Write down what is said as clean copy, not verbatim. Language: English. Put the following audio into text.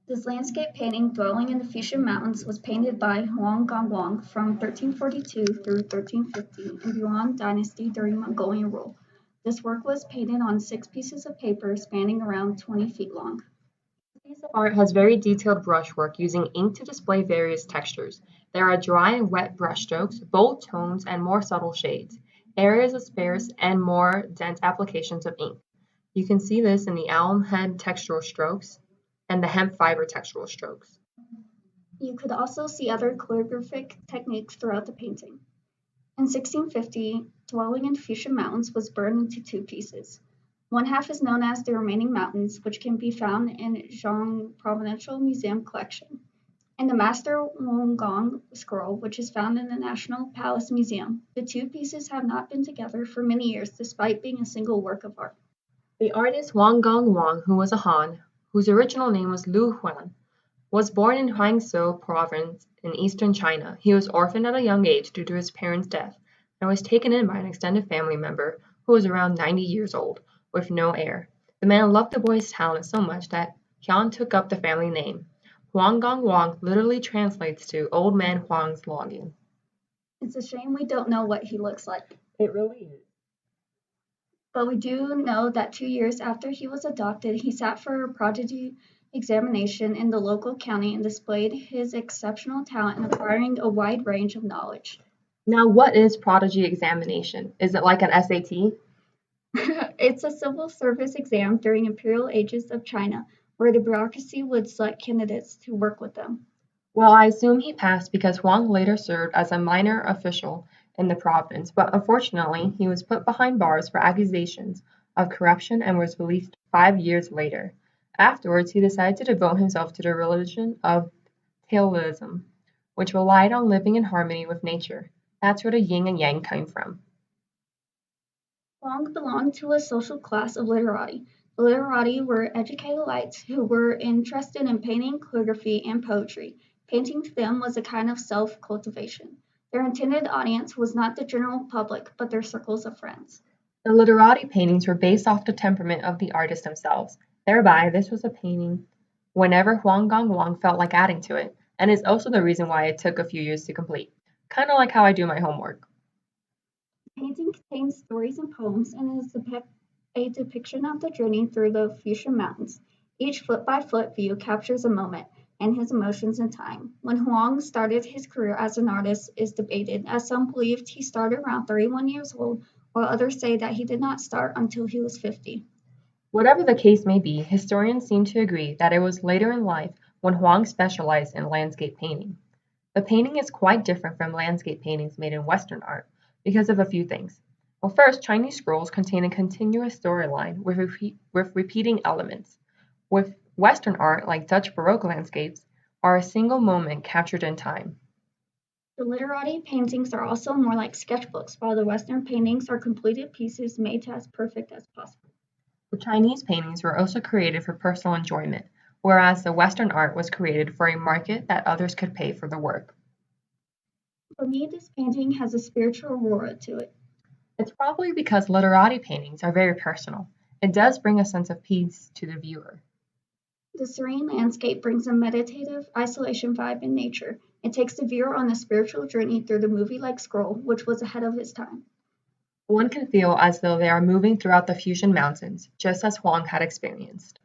This landscape painting, Dwelling in the Fuchun Mountains, was painted by Huang Gongwang from 1342 through 1350 in the Yuan dynasty during Mongolian rule. This work was painted on 6 pieces of paper spanning around 20 feet long. This piece of art has very detailed brushwork using ink to display various textures. There are dry and wet brushstrokes, bold tones, and more subtle shades, areas of sparse and more dense applications of ink. You can see this in the alum head textural strokes and the hemp fiber textural strokes. You could also see other calligraphic techniques throughout the painting. In 1650, Dwelling in the Fuchun Mountains was burned into 2 pieces. One half is known as the remaining mountains, which can be found in Zhang Provincial Museum collection, and the Master Wukong scroll, which is found in the National Palace Museum. The 2 pieces have not been together for many years, despite being a single work of art. The artist Wang Gongwang, who was a Han, whose original name was Lu Huan, was born in Huangzhou Province in eastern China. He was orphaned at a young age due to his parents' death and was taken in by an extended family member who was around 90 years old, with no heir. The man loved the boy's talent so much that Qian took up the family name. Huang Gongwang literally translates to Old Man Huang's longing. It's a shame we don't know what he looks like. It really is. But we do know that 2 years after he was adopted, he sat for a prodigy examination in the local county and displayed his exceptional talent in acquiring a wide range of knowledge. Now, what is prodigy examination? Is it like an SAT? It's a civil service exam during imperial ages of China, where the bureaucracy would select candidates to work with them. Well, I assume he passed because Huang later served as a minor official in the province, but unfortunately, he was put behind bars for accusations of corruption and was released 5 years later. Afterwards, he decided to devote himself to the religion of Taoism, which relied on living in harmony with nature. That's where the yin and yang came from. Huang belonged to a social class of literati. The literati were educated elites who were interested in painting, calligraphy, and poetry. Painting to them was a kind of self-cultivation. Their intended audience was not the general public, but their circles of friends. The literati paintings were based off the temperament of the artists themselves. Thereby, this was a painting whenever Huang Gongwang felt like adding to it, and is also the reason why it took a few years to complete. Kind of like how I do my homework. The painting contains stories and poems and is a depiction of the journey through the Fuchsia Mountains. Each foot-by-foot view captures a moment and his emotions in time. When Huang started his career as an artist is debated, as some believed he started around 31 years old, while others say that he did not start until he was 50. Whatever the case may be, historians seem to agree that it was later in life when Huang specialized in landscape painting. The painting is quite different from landscape paintings made in Western art because of a few things. Well, first, Chinese scrolls contain a continuous storyline with repeating elements. With Western art, like Dutch Baroque landscapes, are a single moment captured in time. The literati paintings are also more like sketchbooks, while the Western paintings are completed pieces made to as perfect as possible. The Chinese paintings were also created for personal enjoyment, whereas the Western art was created for a market that others could pay for the work. For me, this painting has a spiritual aura to it. It's probably because literati paintings are very personal. It does bring a sense of peace to the viewer. The serene landscape brings a meditative isolation vibe in nature. It takes the viewer on a spiritual journey through the movie-like scroll, which was ahead of its time. One can feel as though they are moving throughout the Fuchun Mountains, just as Huang had experienced.